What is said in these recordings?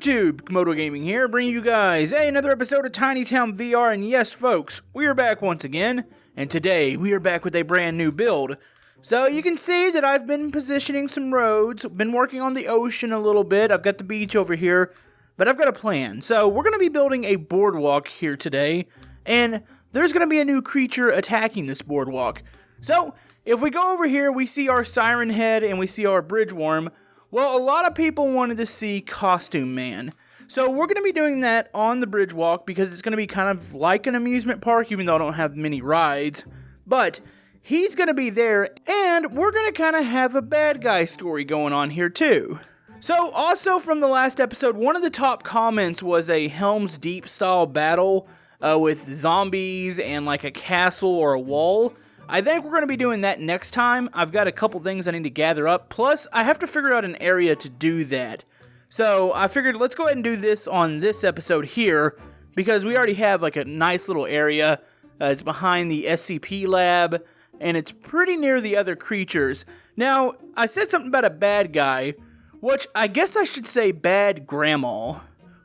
YouTube? Camodo Gaming here, bringing you guys another episode of Tiny Town VR, and yes folks, we are back once again, and today we are back with a brand new build. So you can see that I've been positioning some roads, been working on the ocean a little bit, I've got the beach over here, but I've got a plan. So we're going to be building a boardwalk here today, and there's going to be a new creature attacking this boardwalk. So if we go over here, we see our siren head and we see our bridge worm. Well, a lot of people wanted to see Costume Man. So we're going to be doing that on the bridge walk because it's going to be kind of like an amusement park, even though I don't have many rides. But he's going to be there, and we're going to kind of have a bad guy story going on here too. So also from the last episode, one of the top comments was a Helm's Deep style battle with zombies and like a castle or a wall. I think we're going to be doing that next time. I've got a couple things I need to gather up. Plus, I have to figure out an area to do that. So, I figured let's go ahead and do this on this episode here, because we already have like a nice little area. It's behind the SCP lab, and it's pretty near the other creatures. Now, I said something about a bad guy, which I guess I should say bad grandma.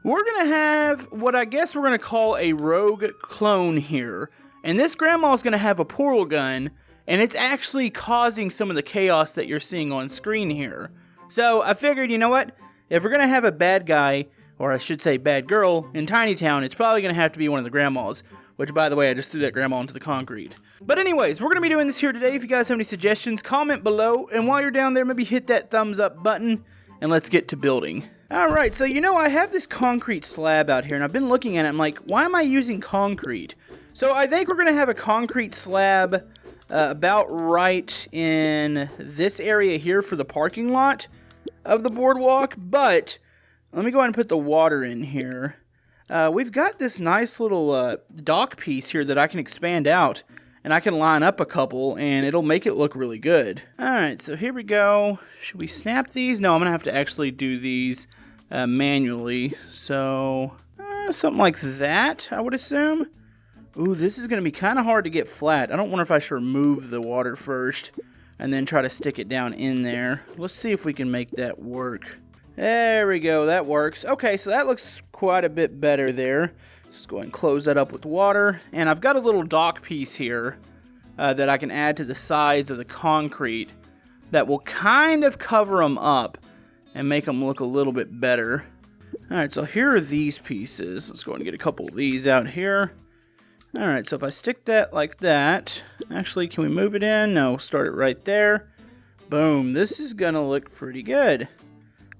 We're going to have what I guess we're going to call a rogue clone here. And this grandma is going to have a portal gun, and it's actually causing some of the chaos that you're seeing on screen here. So I figured, you know what? If we're going to have a bad guy, or I should say bad girl, in Tiny Town, it's probably going to have to be one of the grandmas. Which, by the way, I just threw that grandma into the concrete. But anyways, we're going to be doing this here today. If you guys have any suggestions, comment below. And while you're down there, maybe hit that thumbs up button, and let's get to building. Alright, so you know, I have this concrete slab out here, and I've been looking at it, I'm like, why am I using concrete? So I think we're going to have a concrete slab about right in this area here for the parking lot of the boardwalk. But let me go ahead and put the water in here. We've got this nice little dock piece here that I can expand out. And I can line up a couple and it'll make it look really good. Alright, so here we go. Should we snap these? No, I'm going to have to actually do these manually. So something like that, I would assume. Ooh, this is going to be kind of hard to get flat. I don't wonder if I should remove the water first and then try to stick it down in there. Let's see if we can make that work. There we go, that works. Okay, so that looks quite a bit better there. Let's go ahead and close that up with water. And I've got a little dock piece here that I can add to the sides of the concrete that will kind of cover them up and make them look a little bit better. Alright, so here are these pieces. Let's go ahead and get a couple of these out here. Alright, so if I stick that like that, actually, can we move it in? No, start it right there. Boom, this is gonna look pretty good.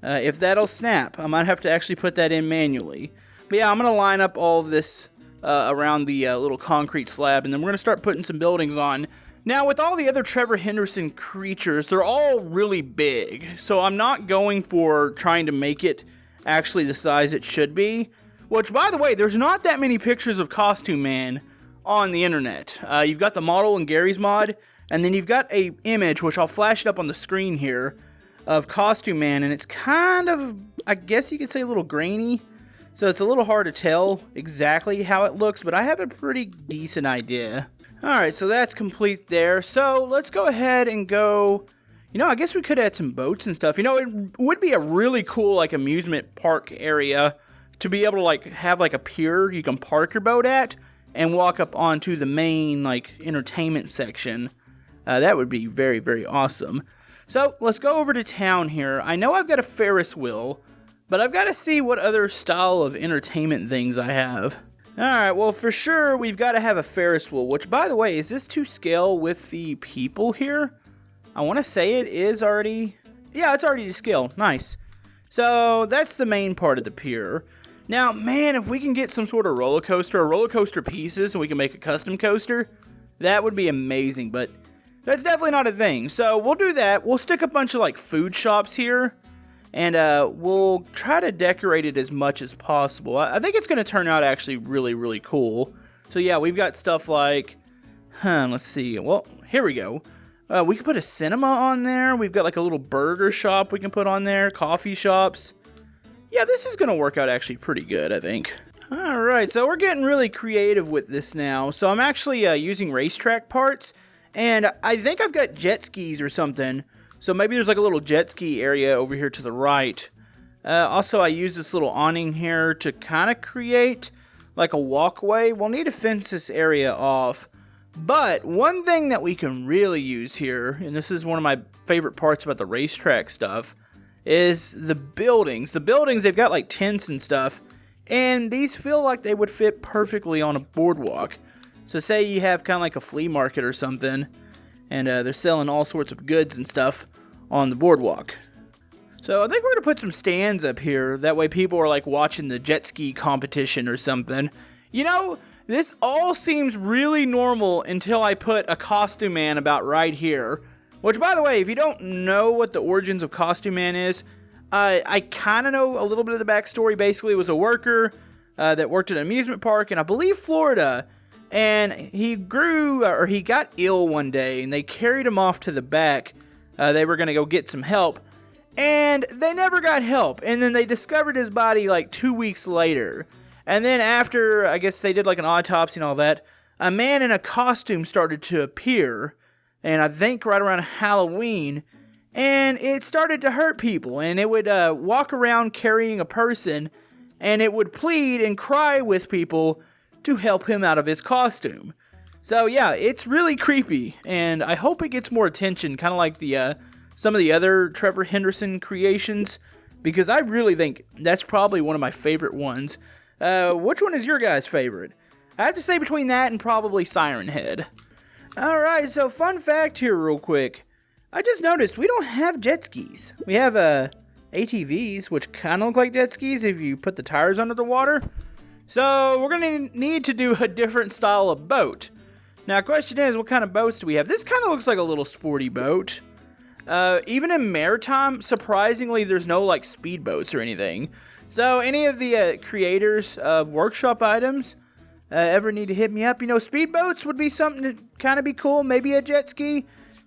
If that'll snap, I might have to actually put that in manually. But yeah, I'm gonna line up all of this around the little concrete slab, and then we're gonna start putting some buildings on. Now, with all the other Trevor Henderson creatures, they're all really big, so I'm not going for trying to make it actually the size it should be. Which, by the way, there's not that many pictures of Costume Man on the internet. You've got the model in Gary's mod, and then you've got a image, which I'll flash it up on the screen here, of Costume Man, and it's kind of, I guess you could say, a little grainy. So it's a little hard to tell exactly how it looks, but I have a pretty decent idea. Alright, so that's complete there. So let's go ahead and go. You know, I guess we could add some boats and stuff. You know, it would be a really cool, like, amusement park area to be able to, like, have, like, a pier you can park your boat at and walk up onto the main, like, entertainment section. That would be very, very awesome. So, let's go over to town here. I know I've got a Ferris wheel, but I've got to see what other style of entertainment things I have. Alright, well, for sure, we've got to have a Ferris wheel, which, by the way, is this to scale with the people here? I want to say it is already. Yeah, it's already to scale. Nice. So, that's the main part of the pier. Now, man, if we can get some sort of roller coaster or roller coaster pieces and we can make a custom coaster, that would be amazing, but that's definitely not a thing. So we'll do that. We'll stick a bunch of like food shops here, and we'll try to decorate it as much as possible. I think it's going to turn out actually really, really cool. So yeah, we've got stuff like, let's see. Well, here we go. We can put a cinema on there. We've got like a little burger shop we can put on there, coffee shops. Yeah, this is going to work out actually pretty good, I think. Alright, so we're getting really creative with this now. So I'm actually using racetrack parts, and I think I've got jet skis or something. So maybe there's like a little jet ski area over here to the right Also, I use this little awning here to kind of create like a walkway. We'll need to fence this area off. But one thing that we can really use here, and this is one of my favorite parts about the racetrack stuff, is the buildings. The buildings, they've got like tents and stuff, and these feel like they would fit perfectly on a boardwalk. So say you have kind of like a flea market or something, and they're selling all sorts of goods and stuff on the boardwalk. So I think we're going to put some stands up here. That way people are like watching the jet ski competition or something. You know, this all seems really normal until I put a Costume Man about right here. Which, by the way, if you don't know what the origins of Costume Man is, I kind of know a little bit of the backstory. Basically, it was a worker that worked at an amusement park in, I believe, Florida. And he got ill one day, and they carried him off to the back. They were going to go get some help. And they never got help. And then they discovered his body like 2 weeks later. And then after, I guess they did like an autopsy and all that, a man in a costume started to appear. And I think right around Halloween. And it started to hurt people. And it would walk around carrying a person. And it would plead and cry with people to help him out of his costume. So yeah, it's really creepy. And I hope it gets more attention. Kind of like the some of the other Trevor Henderson creations. Because I really think that's probably one of my favorite ones. Which one is your guys' favorite? I have to say between that and probably Siren Head. Alright, so fun fact here real quick. I just noticed we don't have jet skis. We have ATVs, which kind of look like jet skis if you put the tires under the water. So we're going to need to do a different style of boat. Now, the question is, what kind of boats do we have? This kind of looks like a little sporty boat. Even in maritime, surprisingly, there's no like speedboats or anything. So any of the creators of workshop items ever need to hit me up, you know, speedboats would be something to kind of be cool, maybe a jet ski.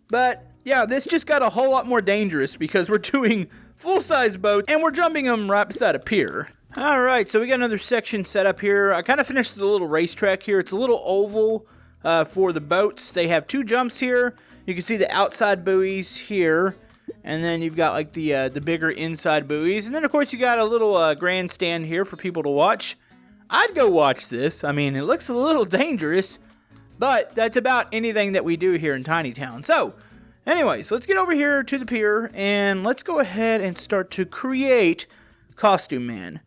But yeah, this just got a whole lot more dangerous because we're doing full-size boats and we're jumping them right beside a pier. Alright, so we got another section set up here. I kind of finished the little racetrack here. It's a little oval for the boats. They have 2 jumps here. You can see the outside buoys here. And then you've got like the bigger inside buoys. And then of course you got a little grandstand here for people to watch. I'd go watch this. I mean, it looks a little dangerous. But that's about anything that we do here in Tiny Town. So, anyways, let's get over here to the pier. And let's go ahead and start to create Costume Man.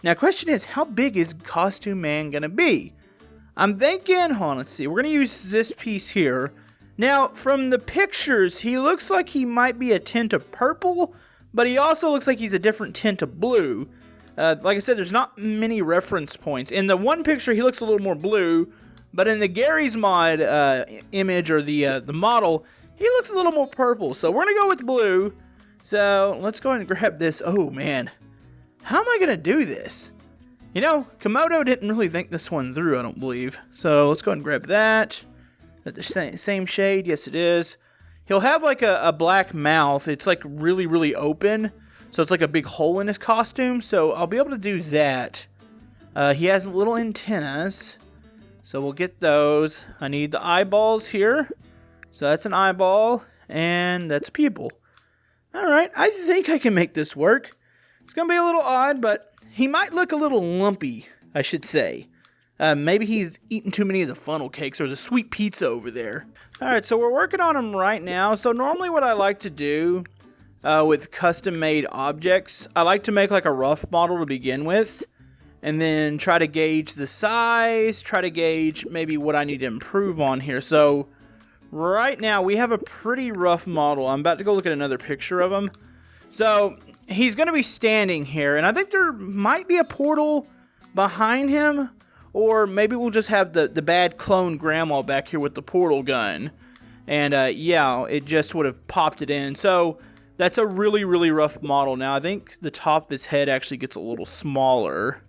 Now, question is, how big is Costume Man going to be? I'm thinking, hold on, let's see. We're going to use this piece here. Now, from the pictures, he looks like he might be a tint of purple, but he also looks like he's a different tint of blue. Like I said, there's not many reference points. In the one picture, he looks a little more blue, but in the Gary's Mod image, or the model, he looks a little more purple. So we're going to go with blue. So let's go ahead and grab this. Oh, man. How am I going to do this? You know, Camodo didn't really think this one through, I don't believe. So let's go ahead and grab that. Is that the same shade? Yes, it is. He'll have like a black mouth. It's like really, really open. So it's like a big hole in his costume. So I'll be able to do that. He has little antennas. So we'll get those. I need the eyeballs here. So that's an eyeball. And that's a pupil. Alright, I think I can make this work. It's going to be a little odd, but he might look a little lumpy, I should say. Maybe he's eating too many of the funnel cakes or the sweet pizza over there. Alright, so we're working on him right now. So normally what I like to do with custom-made objects, I like to make like a rough model to begin with. And then try to gauge the size, try to gauge maybe what I need to improve on here. So right now we have a pretty rough model. I'm about to go look at another picture of him. So he's going to be standing here, and I think there might be a portal behind him, or maybe we'll just have the bad clone grandma back here with the portal gun, and yeah, it just would have popped it in. So that's a really, really rough model. Now, I think the top of his head actually gets a little smaller,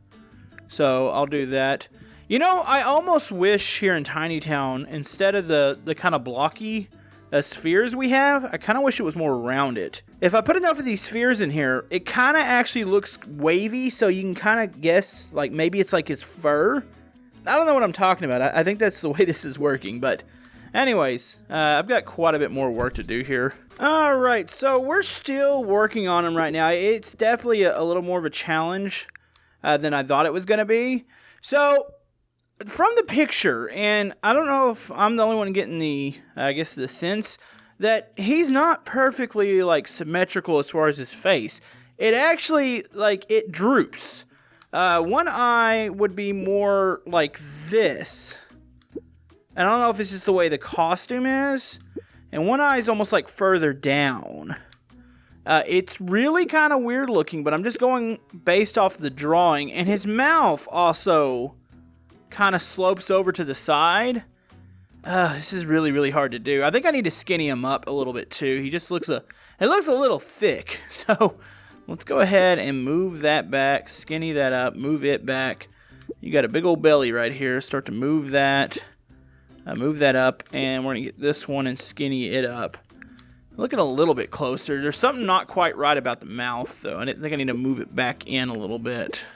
so I'll do that. You know, I almost wish here in Tiny Town, instead of the kind of blocky spheres we have, I kind of wish it was more rounded. If I put enough of these spheres in here, it kind of actually looks wavy, so you can kind of guess, like, maybe it's like his fur. I don't know what I'm talking about. I think that's the way this is working, but Anyways, I've got quite a bit more work to do here. Alright, so we're still working on him right now. It's definitely a little more of a challenge than I thought it was going to be. So, from the picture, and I don't know if I'm the only one getting the sense that he's not perfectly, like, symmetrical as far as his face. It actually, like, it droops. One eye would be more like this. And I don't know if it's just the way the costume is. And one eye is almost like further down. It's really kind of weird looking, but I'm just going based off the drawing. And his mouth also kind of slopes over to the side. This is really, really hard to do. I think I need to skinny him up a little bit too. He just looks it looks a little thick. So let's go ahead and move that back, skinny that up, move it back. You got a big old belly right here. Start to move that. Move that up, and we're going to get this one and skinny it up. Looking a little bit closer. There's something not quite right about the mouth, though. I think I need to move it back in a little bit.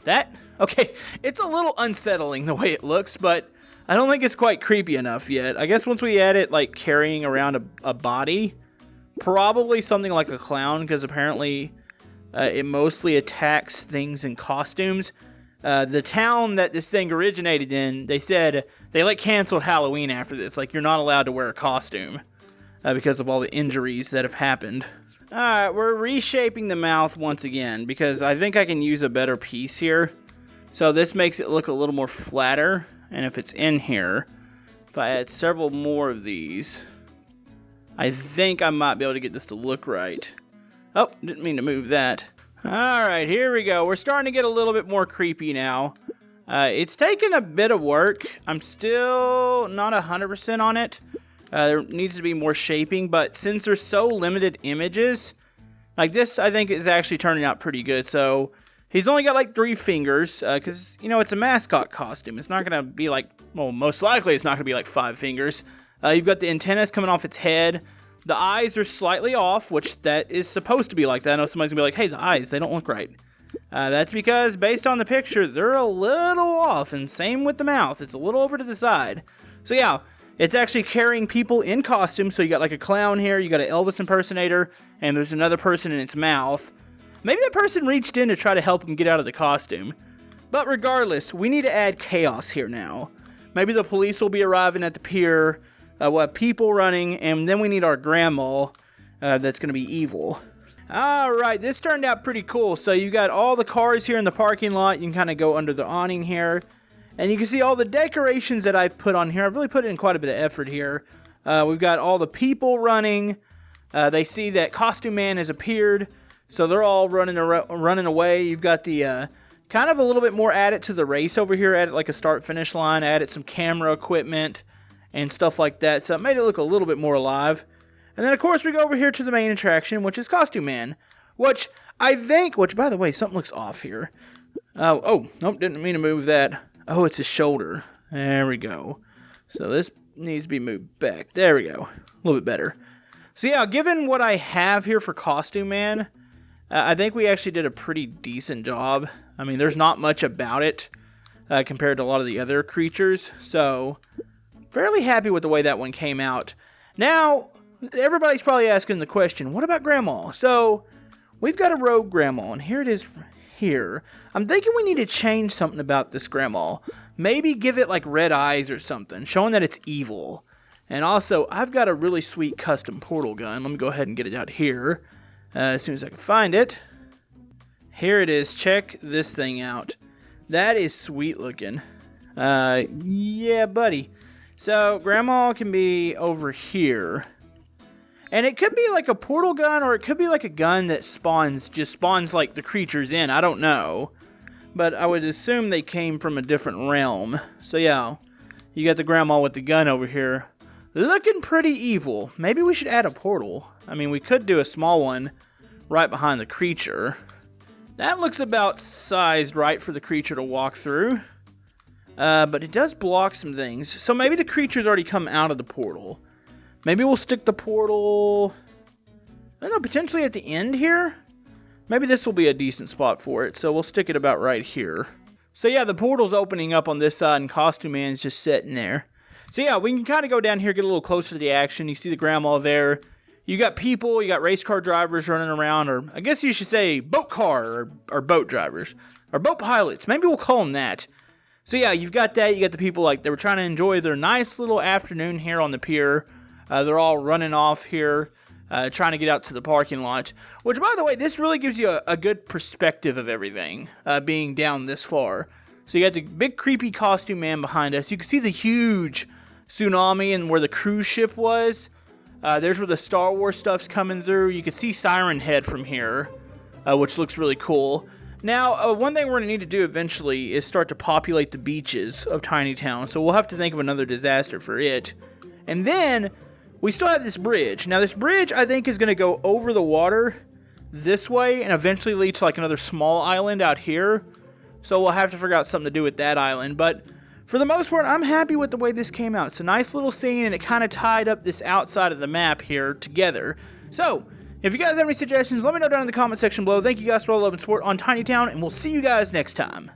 Okay, it's a little unsettling the way it looks, but I don't think it's quite creepy enough yet. I guess once we add it, like, carrying around a body, probably something like a clown, because apparently it mostly attacks things in costumes. The town that this thing originated in, they said they like canceled Halloween after this. Like, you're not allowed to wear a costume because of all the injuries that have happened. Alright, we're reshaping the mouth once again because I think I can use a better piece here. So this makes it look a little more flatter. And if it's in here, if I add several more of these, I think I might be able to get this to look right. Oh, didn't mean to move that. Alright, here we go. We're starting to get a little bit more creepy now. It's taken a bit of work. I'm still not 100% on it. There needs to be more shaping, but since there's so limited images, like this I think is actually turning out pretty good. So, he's only got like 3 fingers, because, you know, it's a mascot costume. It's not going to be like, well, most likely it's not going to be like 5 fingers. You've got the antennas coming off its head. The eyes are slightly off, which that is supposed to be like that. I know somebody's going to be like, hey, the eyes, they don't look right. That's because, based on the picture, they're a little off, and same with the mouth. It's a little over to the side. So yeah, it's actually carrying people in costumes. So you got like a clown here, you got an Elvis impersonator, and there's another person in its mouth. Maybe that person reached in to try to help him get out of the costume. But regardless, we need to add chaos here now. Maybe the police will be arriving at the pier. We'll have people running, and then we need our grandma that's going to be evil. Alright, this turned out pretty cool. So you got all the cars here in the parking lot. You can kind of go under the awning here. And you can see all the decorations that I've put on here. I've really put in quite a bit of effort here. We've got all the people running. They see that Costume Man has appeared. So they're all running away. You've got the kind of a little bit more added to the race over here. Added like a start-finish line. Added some camera equipment and stuff like that. So it made it look a little bit more alive. And then, of course, we go over here to the main attraction, which is Costume Man. Which, by the way, something looks off here. Nope, didn't mean to move that. Oh, it's his shoulder. There we go. So this needs to be moved back. There we go. A little bit better. So yeah, given what I have here for Costume Man, I think we actually did a pretty decent job. I mean, there's not much about it compared to a lot of the other creatures. So, fairly happy with the way that one came out. Now, everybody's probably asking the question, what about Grandma? So, we've got a rogue Grandma, and here it is here. I'm thinking we need to change something about this Grandma. Maybe give it like red eyes or something, showing that it's evil. And also, I've got a really sweet custom portal gun. Let me go ahead and get it out here as soon as I can find it. Here it is. Check this thing out. That is sweet looking. Yeah, buddy. So, Grandma can be over here. And it could be like a portal gun, or it could be like a gun that just spawns like the creatures in. I don't know. But I would assume they came from a different realm. So yeah, you got the Grandma with the gun over here. Looking pretty evil. Maybe we should add a portal. I mean, we could do a small one right behind the creature. That looks about sized right for the creature to walk through. But it does block some things. So maybe the creature's already come out of the portal. Maybe we'll stick the portal, I don't know, potentially at the end here? Maybe this will be a decent spot for it, so we'll stick it about right here. So yeah, the portal's opening up on this side, and Costume Man's just sitting there. So yeah, we can kind of go down here, get a little closer to the action. You see the grandma there. You got people, you got race car drivers running around, or I guess you should say boat car or boat drivers. Or boat pilots. Maybe we'll call them that. So yeah, you've got that. You got the people like they were trying to enjoy their nice little afternoon here on the pier. They're all running off here, trying to get out to the parking lot. Which, by the way, this really gives you a good perspective of everything, being down this far. So you got the big creepy costume man behind us. You can see the huge tsunami and where the cruise ship was. There's where the Star Wars stuff's coming through. You can see Siren Head from here, which looks really cool. Now, one thing we're going to need to do eventually is start to populate the beaches of Tiny Town. So we'll have to think of another disaster for it. And then, we still have this bridge. Now, this bridge, I think, is going to go over the water this way and eventually lead to like another small island out here. So we'll have to figure out something to do with that island. But for the most part, I'm happy with the way this came out. It's a nice little scene, and it kind of tied up this outside of the map here together. So, if you guys have any suggestions, let me know down in the comment section below. Thank you guys for all the love and support on Tiny Town, and we'll see you guys next time.